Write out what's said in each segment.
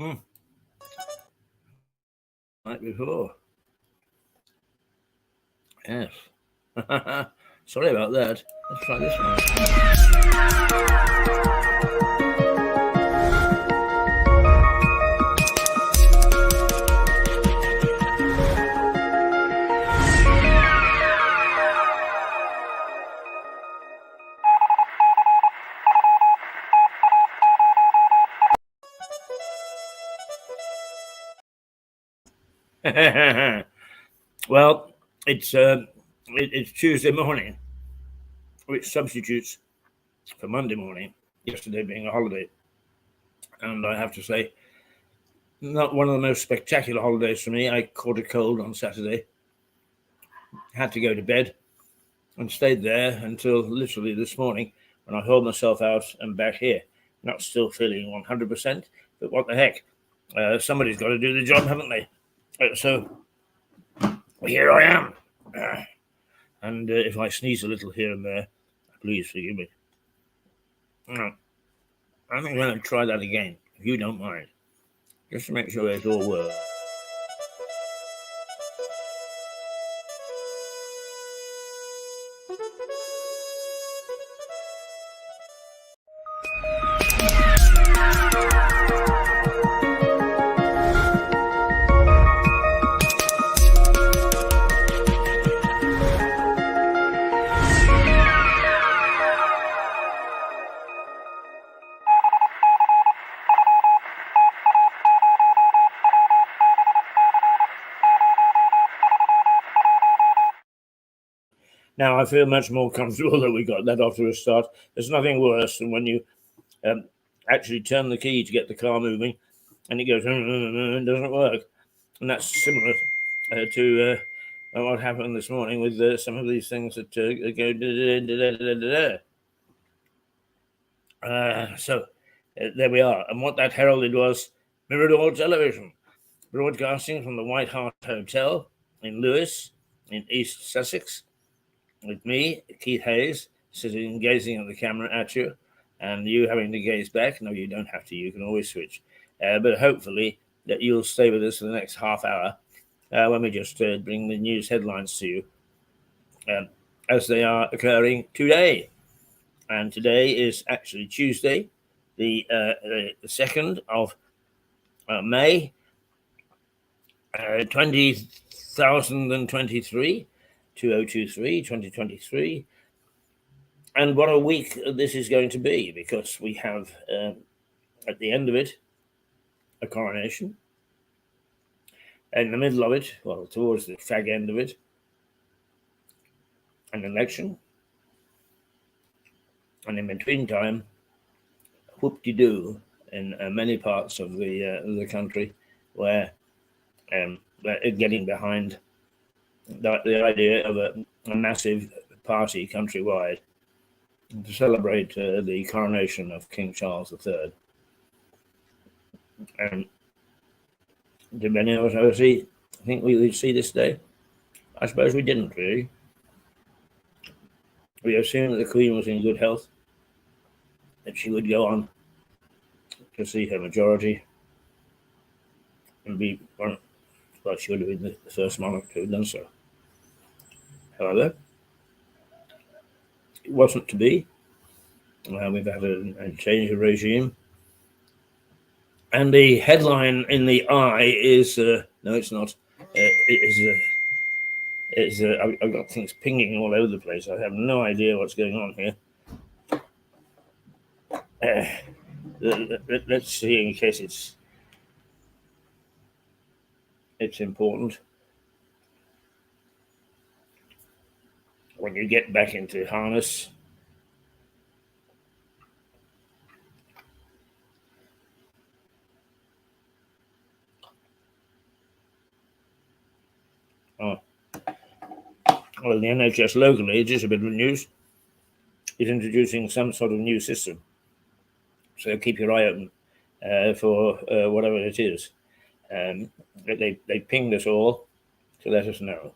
Night before. Yes. Sorry about that. Let's try this one. Well, it's Tuesday morning, which substitutes for Monday morning, yesterday being a holiday. And I have to say, not one of the most spectacular holidays for me. I caught a cold on Saturday, had to go to bed, and stayed there until literally this morning when I hauled myself out and back here. Not still feeling 100%, but what the heck? Somebody's got to do the job, haven't they? So here I am. And if I sneeze a little here and there, please forgive me. I think I'm going to try that again, if you don't mind, just to make sure it all works. Now I feel much more comfortable that we got that off to a start. There's nothing worse than when you actually turn the key to get the car moving and it goes and doesn't work. And that's similar to what happened this morning with some of these things that go. So there we are. And what that heralded was Mirador Television, broadcasting from the White Hart Hotel in Lewes, in East Sussex, with me, Keith Hayes, sitting gazing at the camera at you, and you having to gaze back. No, you don't have to. You can always switch. But hopefully that you'll stay with us for the next half hour when we just bring the news headlines to you as they are occurring today. And today is actually Tuesday, the 2nd of May, 2023. 2023. And what a week this is going to be, because we have at the end of it a coronation, in the middle of it, well, towards the fag end of it, an election, and in between time, whoop-de-doo in many parts of the country where getting behind the idea of a massive party countrywide to celebrate the coronation of King Charles III. And did many of us ever think we would see this day? I suppose we didn't really. We assumed that the Queen was in good health, that she would go on to see her majority and be one. Well, she would have been the first monarch to have done so. However, it wasn't to be. We've had a change of regime. And the headline in the eye is, no, it's not. I've got things pinging all over the place. I have no idea what's going on here. Let's see, in case it's important. When you get back into harness, well, the NHS locally, just a bit of news, is introducing some sort of new system. So keep your eye open for whatever it is. They pinged us all to let us know.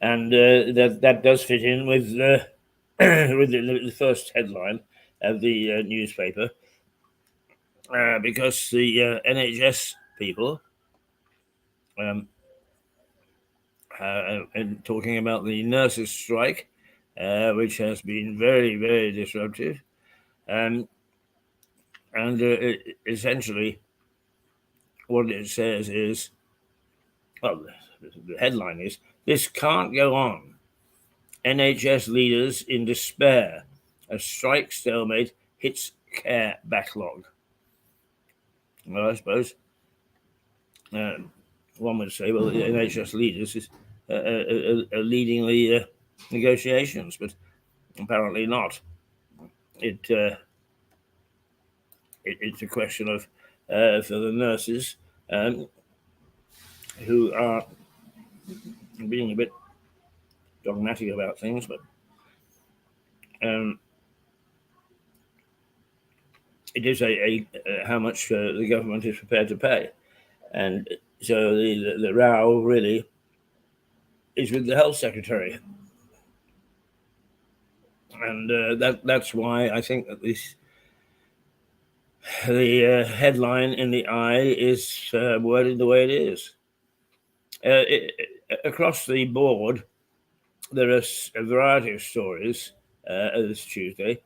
And that does fit in with with the first headline of the newspaper, because the NHS people, and talking about the nurses' strike, which has been very, very disruptive, and essentially what it says is, well, the headline is, "This can't go on. NHS leaders in despair as strike stalemate hits care backlog." Well, I suppose one would say, well, the NHS leaders are leading the negotiations, but apparently not. It's a question of for the nurses who are being a bit dogmatic about things, but it is a how much the government is prepared to pay, and so the row really is with the health secretary, and that's why I think that the headline in the Eye is worded the way it is. Across the board, there are a variety of stories this Tuesday.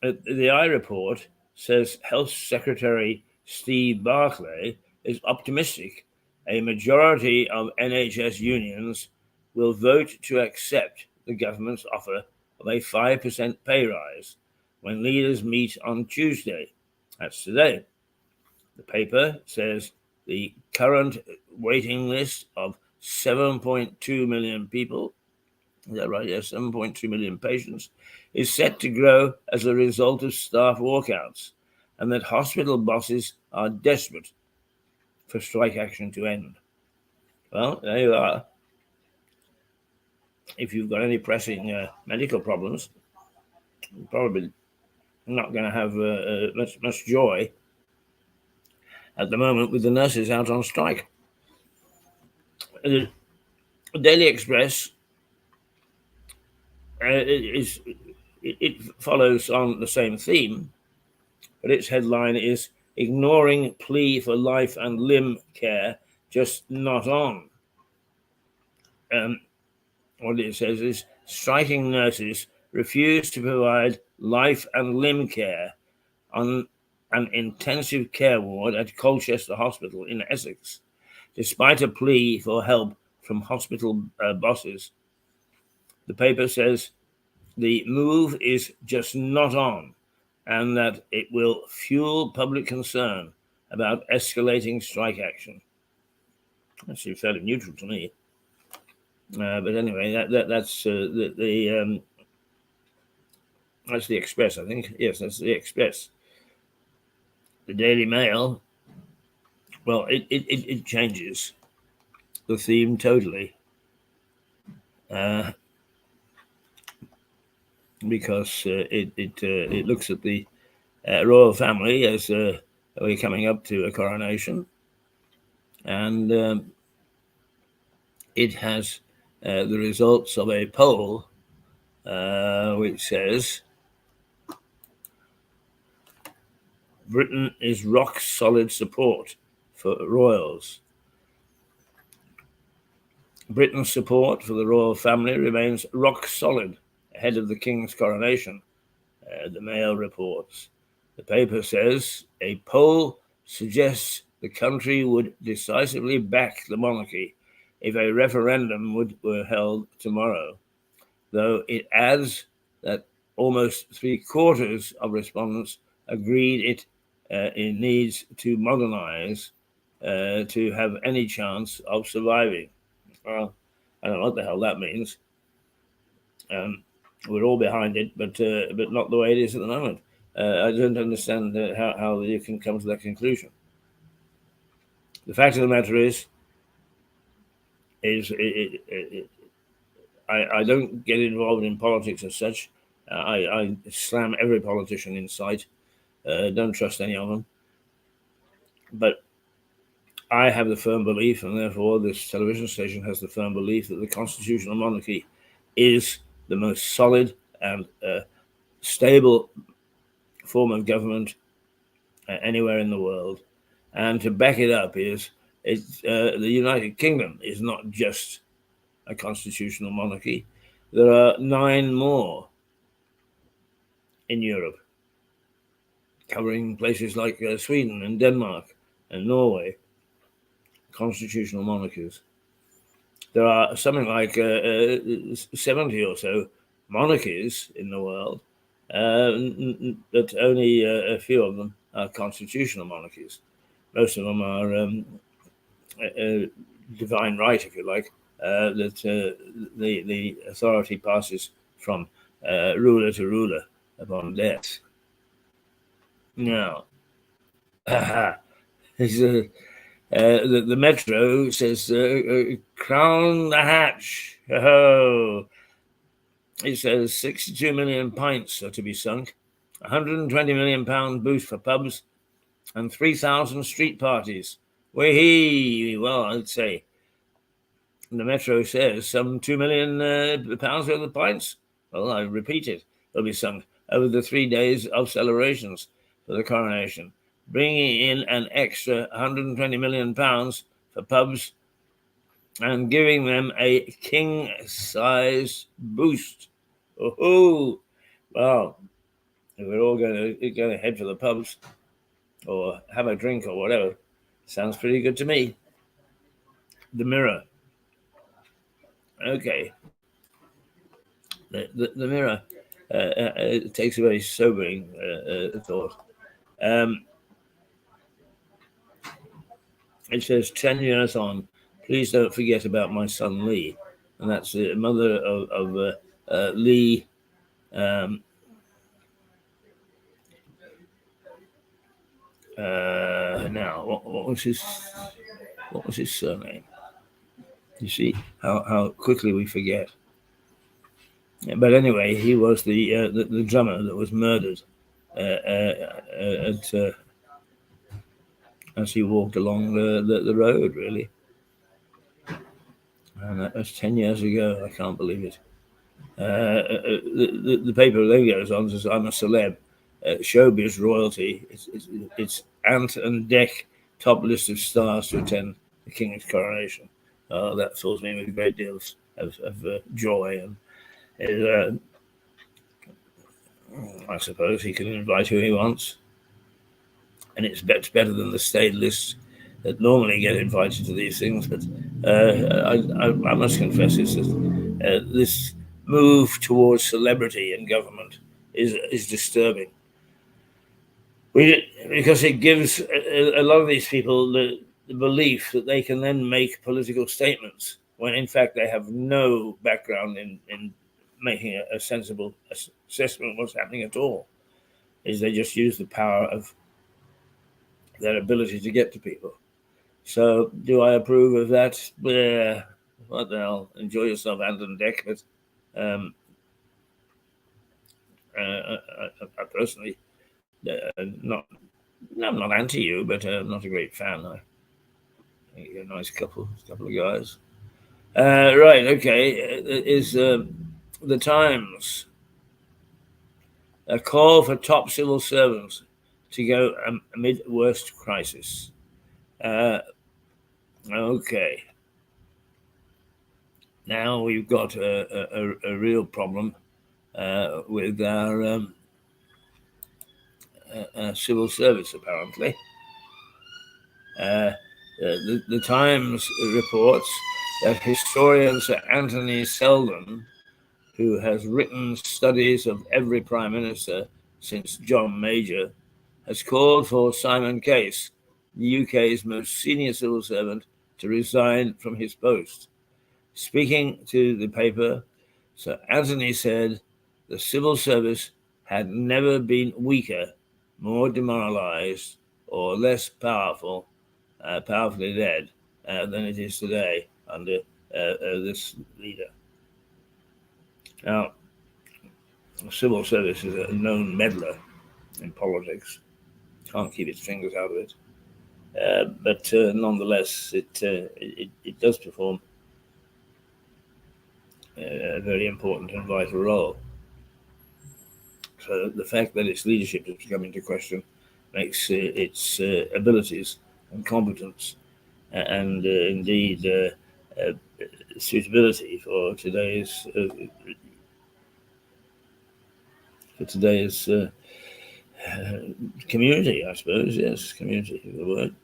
The Eye report says Health Secretary Steve Barclay is optimistic a majority of NHS unions will vote to accept the government's offer of a 5% pay rise when leaders meet on Tuesday. That's today. The paper says the current waiting list of 7.2 million people, is that right? Yes, 7.2 million patients, is set to grow as a result of staff walkouts, and that hospital bosses are desperate for strike action to end. Well, there you are. If you've got any pressing medical problems, you're probably not going to have much joy at the moment with the nurses out on strike. The Daily Express it follows on the same theme, but its headline is "Ignoring Plea for Life and Limb Care Just Not On." What it says is striking nurses refuse to provide life and limb care on an intensive care ward at Colchester Hospital in Essex, despite a plea for help from hospital bosses. The paper says the move is just not on, and that it will fuel public concern about escalating strike action. That seems fairly neutral to me. But anyway, that's that's the Express, I think. Yes, that's the Express. The Daily Mail, well, it changes the theme totally. Because it looks at the royal family as we're coming up to a coronation, and it has the results of a poll which says Britain is rock solid support for royals. Britain's support for the royal family remains rock solid ahead of the King's coronation, the Mail reports. The paper says a poll suggests the country would decisively back the monarchy if a referendum were held tomorrow, though it adds that almost 3/4 of respondents agreed it needs to modernize to have any chance of surviving. Well, I don't know what the hell that means. We're all behind it, but not the way it is at the moment. I don't understand how you can come to that conclusion. The fact of the matter is I don't get involved in politics as such. I slam every politician in sight. Don't trust any of them. But I have the firm belief, and therefore this television station has the firm belief, that the constitutional monarchy is the most solid and stable form of government anywhere in the world. And to back it up is the United Kingdom is not just a constitutional monarchy. There are 9 more in Europe, covering places like Sweden and Denmark and Norway, constitutional monarchies. There are something like 70 or so monarchies in the world, but only a few of them are constitutional monarchies. Most of them are divine right, if you like, that the authority passes from ruler to ruler upon death. Now, the Metro says, crown the hatch. Oh, it says 62 million pints are to be sunk, £120 million boost for pubs, and 3,000 street parties. Well, I'd say the Metro says some £2 million pounds worth of pints. Well, I repeat it, will be sunk over the 3 days of celebrations for the coronation, bringing in an extra £120 million for pubs and giving them a king-size boost. Oh, well, if we're all going to head for the pubs or have a drink or whatever, sounds pretty good to me. The Mirror. Okay. The Mirror takes a very sobering thought. It says 10 years on, please don't forget about my son Lee. And that's the mother of Lee. Now, what was his surname? You see how quickly we forget. But anyway, he was the drummer that was murdered as he walked along the road, really. And that was 10 years ago. I can't believe it. The paper then goes on, says, I'm a celeb. Showbiz royalty. It's Ant and Dec top list of stars to attend the King's coronation. Oh, that fills me with a great deal of joy. And I suppose he can invite who he wants. And it's better than the stayed lists that normally get invited to these things. But I must confess, this move towards celebrity in government is disturbing. Because it gives a lot of these people the belief that they can then make political statements when in fact they have no background in making a sensible assessment of what's happening at all. Is they just use the power of their ability to get to people. So do I approve of that? What the hell? Enjoy yourself, Ant and Dec. But I personally, I'm not anti you, but I'm not a great fan. I think you're a nice couple of guys. Right, okay. Is the Times a call for top civil servants to go amid worst crisis? Okay. Now we've got a real problem with our civil service, apparently. The Times reports that historian Sir Anthony Seldon, who has written studies of every Prime Minister since John Major, has called for Simon Case, the UK's most senior civil servant, to resign from his post. Speaking to the paper, Sir Anthony said the civil service had never been weaker, more demoralised, or less powerfully led than it is today under this leader. Now, the civil service is a known meddler in politics. Can't keep its fingers out of it. But nonetheless, it does perform a very important and vital role. So the fact that its leadership has come into question makes its abilities and competence and indeed suitability for today's community, I suppose. Yes, community is the word.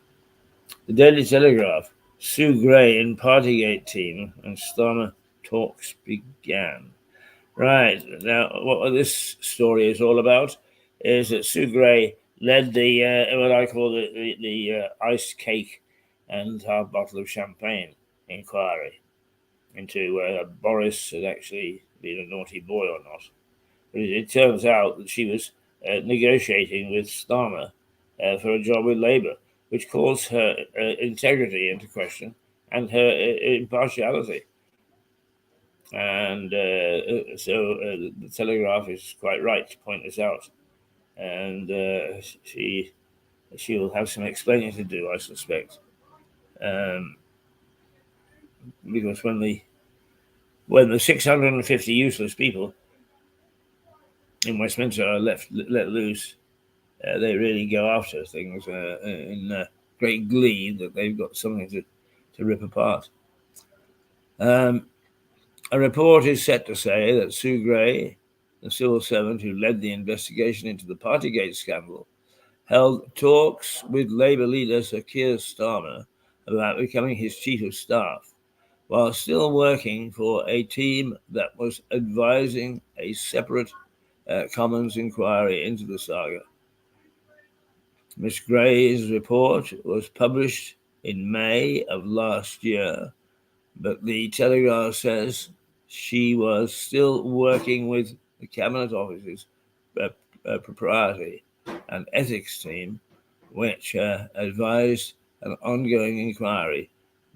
The Daily Telegraph. Sue Gray in Partygate team and Starmer talks began. Right, now what this story is all about is that Sue Gray led the what I call the iced cake and half bottle of champagne inquiry into whether Boris had actually been a naughty boy or not. But it turns out that she was negotiating with Starmer for a job with Labour, which calls her integrity into question and her impartiality. And so the Telegraph is quite right to point this out. And she will have some explaining to do, I suspect, because when the 650 useless people in Westminster are let loose, they really go after things in great glee that they've got something to rip apart. A report is set to say that Sue Gray, the civil servant who led the investigation into the Partygate scandal, held talks with Labour leader Sir Keir Starmer about becoming his chief of staff, while still working for a team that was advising a separate Commons inquiry into the saga. Miss Gray's report was published in May of last year, but the Telegraph says she was still working with the Cabinet Office's propriety and ethics team, which advised an ongoing inquiry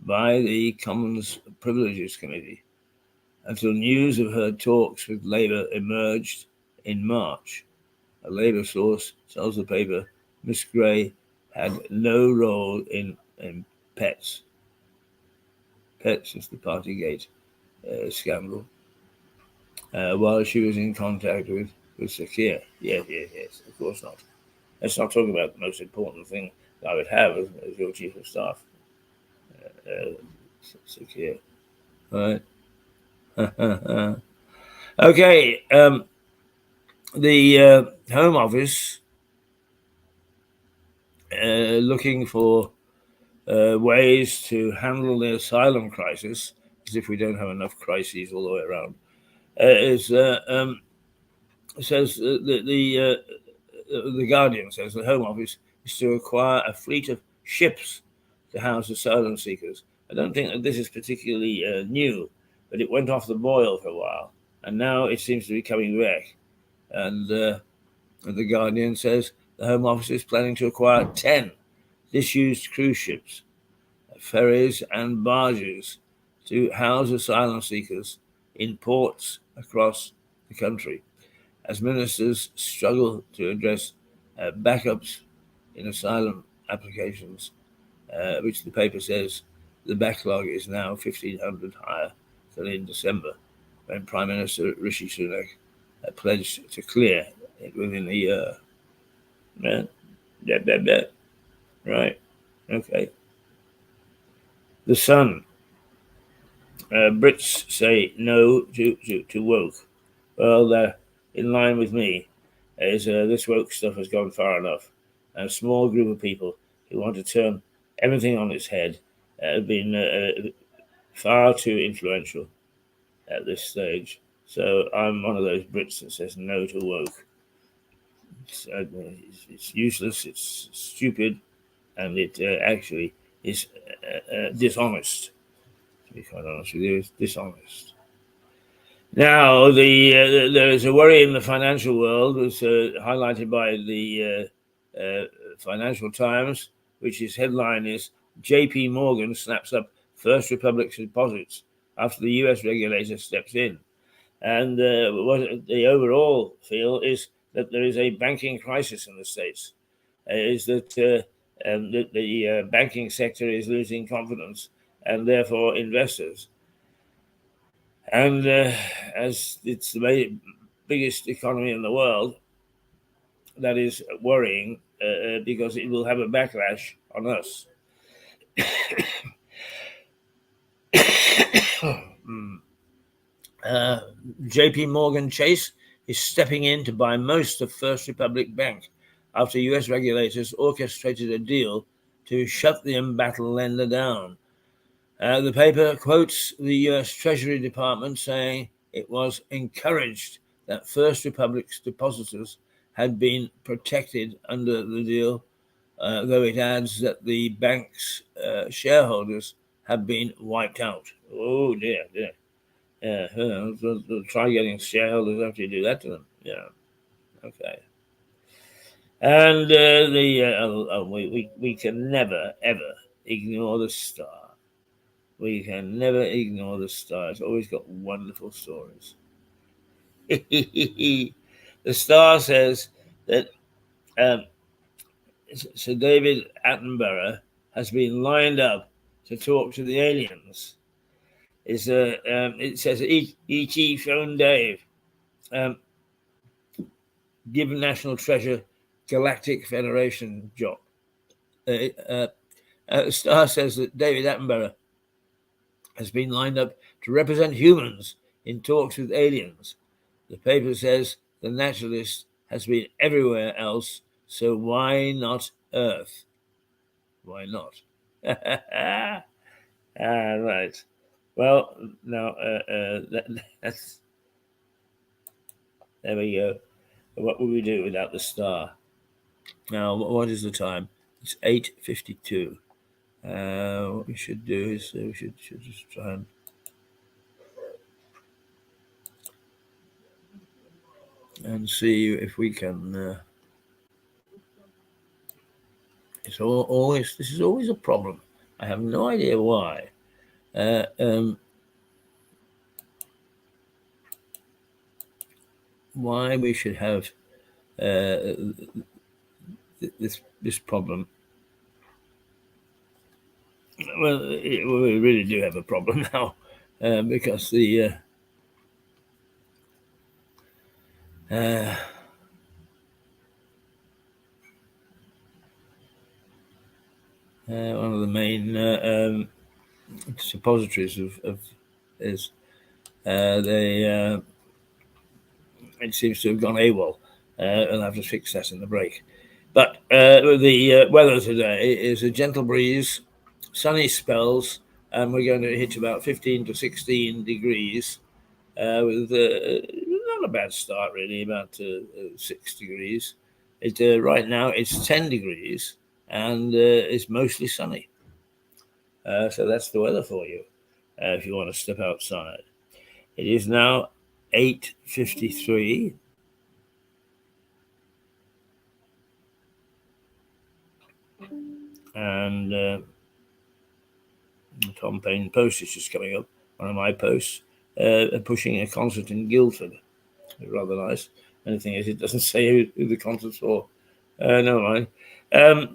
by the Commons Privileges Committee until news of her talks with Labour emerged in March. A Labour source tells the paper Miss Gray had no role in PETS. PETS is the Partygate scandal, while she was in contact with Sir Keir. Yes, of course not. Let's not talk about the most important thing that I would have as your chief of staff, Sir Keir. All right. Okay. The Home Office looking for ways to handle the asylum crisis, as if we don't have enough crises all the way around, says the Guardian says the Home Office is to acquire a fleet of ships to house asylum seekers. I don't think that this is particularly new, but it went off the boil for a while, and now it seems to be coming back. And the Guardian says the Home Office is planning to acquire 10 disused cruise ships, ferries, and barges to house asylum seekers in ports across the country, as ministers struggle to address backups in asylum applications, which the paper says the backlog is now 1,500 higher than in December, when Prime Minister Rishi Sunak pledged to clear it within a year. Right. Okay. The Sun. Brits say no to woke. Well, they're in line with me. This woke stuff has gone far enough. And a small group of people who want to turn everything on its head have been far too influential at this stage. So I'm one of those Brits that says no to woke. It's useless, it's stupid, and it actually is dishonest. To be quite honest with you, it's dishonest. Now, there is a worry in the financial world, was highlighted by the Financial Times, which its headline is J.P. Morgan snaps up First Republic's deposits after the U.S. regulator steps in. And what the overall feel is that there is a banking crisis in the States, is that the banking sector is losing confidence, and therefore investors. And as it's the biggest economy in the world, that is worrying because it will have a backlash on us. JP Morgan Chase is stepping in to buy most of First Republic Bank after US regulators orchestrated a deal to shut the embattled lender down. The paper quotes the US Treasury Department saying it was encouraged that First Republic's depositors had been protected under the deal, though it adds that the bank's shareholders have been wiped out. Oh, dear. They'll try getting shareholders after you do that to them. Yeah. Okay. And we can never, ever ignore the star. We can never ignore the star. It's always got wonderful stories. The star says that Sir David Attenborough has been lined up to talk to the aliens. It says E.T. phone Dave. Give National Treasure Galactic Federation job. The Star says that David Attenborough has been lined up to represent humans in talks with aliens. The paper says the naturalist has been everywhere else, so why not Earth? Why not? Right. Well, now that's there we go. What would we do without the star? Now, what is the time? It's 8:52. What we should do is we should just try and see if we can. This is always a problem. I have no idea why. Why we should have this problem. Well, we really do have a problem now because the one of the main suppositories of is they it seems to have gone AWOL. I'll have to fix that in the break. But the weather today is a gentle breeze, sunny spells, and we're going to hit about 15 to 16 degrees with not a bad start, really, about 6 degrees. Right now it's 10 degrees, and it's mostly sunny. So that's the weather for you if you want to step outside. It is now 8:53. And Tom Paine Post is just coming up, one of my posts, pushing a concert in Guildford. Rather nice. And the thing is, it doesn't say who the concert's for. Never mind. Where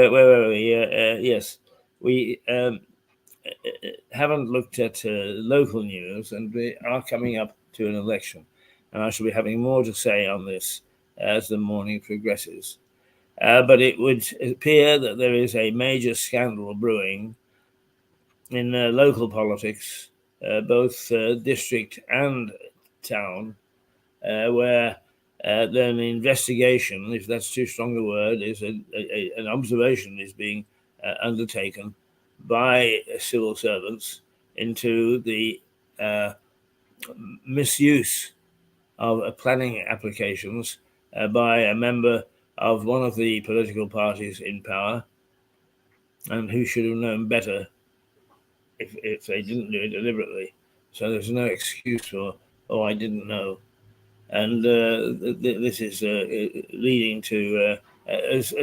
were we? Yes, we haven't looked at local news, and we are coming up to an election. And I shall be having more to say on this as the morning progresses. But it would appear that there is a major scandal brewing in local politics, both district and town, where then an investigation, if that's too strong a word, is an observation is being undertaken by civil servants into the misuse of planning applications by a member of one of the political parties in power, and who should have known better if they didn't do it deliberately. So there's no excuse for, oh, I didn't know. And this is leading to, as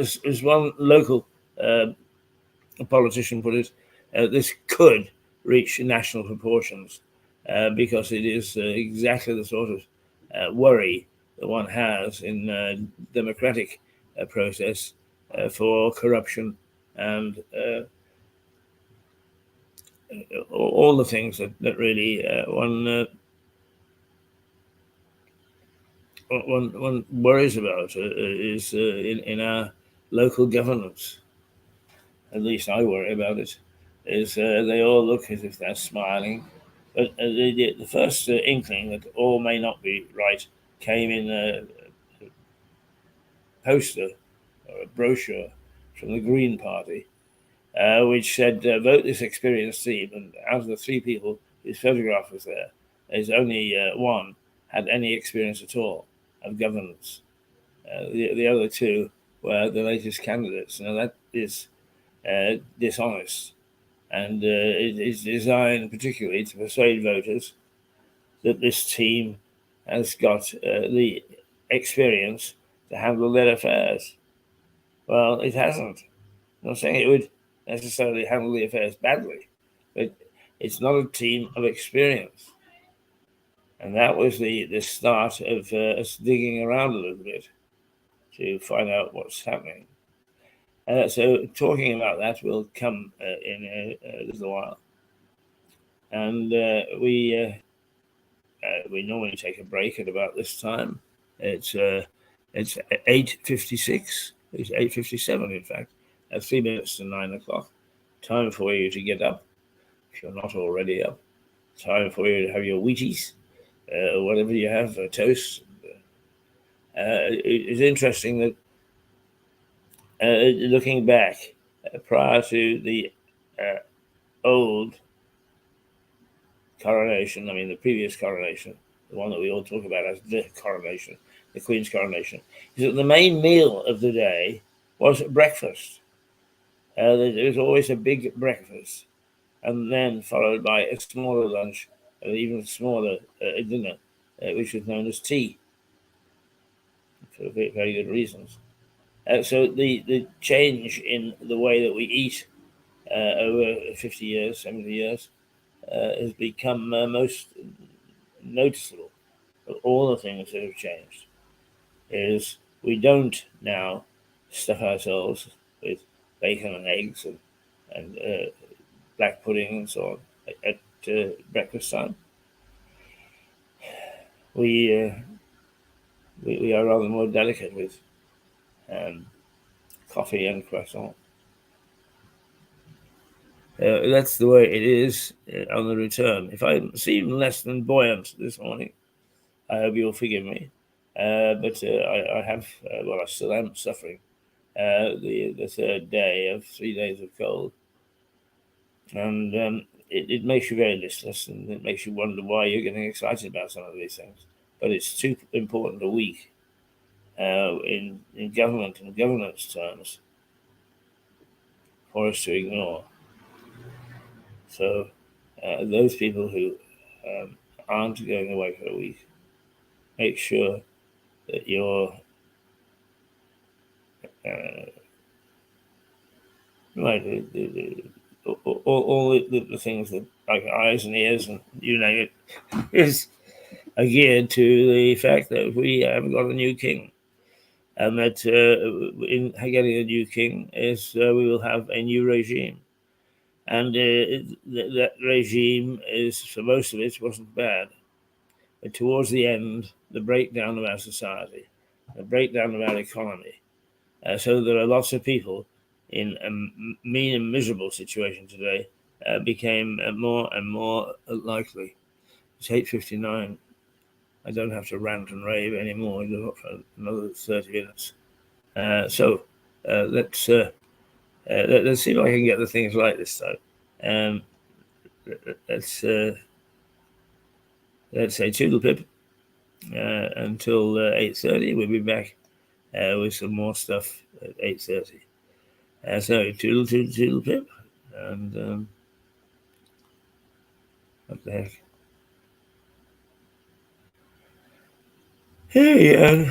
one local politician put it, this could reach national proportions because it is exactly the sort of worry that one has in democratic process for corruption and all the things that really one worries about is in our local governance. At least I worry about it. Is they all look as if they're smiling, but the first inkling that all may not be right came in a poster or a brochure from the Green Party, which said, vote this experienced team. And out of the three people whose photograph was there, there's only one had any experience at all of governance. The other two were the latest candidates. Now, that is dishonest. And it is designed particularly to persuade voters that this team has got the experience to handle their affairs. Well, it hasn't. I'm not saying it would necessarily handle the affairs badly, but it's not a team of experience. And that was the start of us digging around a little bit to find out what's happening. So talking about that will come in a little while. And we normally take a break at about this time. It's 8:56. It's 8:57, in fact. 3 minutes to 9 o'clock. Time for you to get up, if you're not already up. Time for you to have your Wheaties, whatever you have, toast. It's interesting that looking back, prior to the old coronation, I mean the previous coronation, the one that we all talk about as the coronation, the Queen's coronation, is that the main meal of the day was breakfast. There was always a big breakfast, and then followed by a smaller lunch, and even smaller dinner, which was known as tea, for very, very good reasons. So the change in the way that we eat over 50 years, 70 years, has become most noticeable. Of all the things that have changed is we don't now stuff ourselves with bacon and eggs and black pudding and so on at breakfast time. We are rather more delicate with coffee and croissant. That's the way it is on the return. If I seem less than buoyant this morning, I hope you'll forgive me. But I have, I still am suffering the third day of 3 days of cold. And it makes you very listless, and it makes you wonder why you're getting excited about some of these things. But it's too important a week in government and governance terms for us to ignore. So those people who aren't going away for a week, make sure that you're right. All the things that, like eyes and ears and you name it, is geared to the fact that we have got a new king, and that in getting a new king is we will have a new regime. And that regime is, for most of it, wasn't bad. But towards the end, the breakdown of our society, the breakdown of our economy, so there are lots of people in a mean and miserable situation today, became more and more likely. It's 8:59. I don't have to rant and rave anymore for another 30 minutes. So let's see if I can get the things right this time. Let's say toodle pip until 8:30. We'll be back with some more stuff at 8:30. So toodle pip, and what the heck? Hey,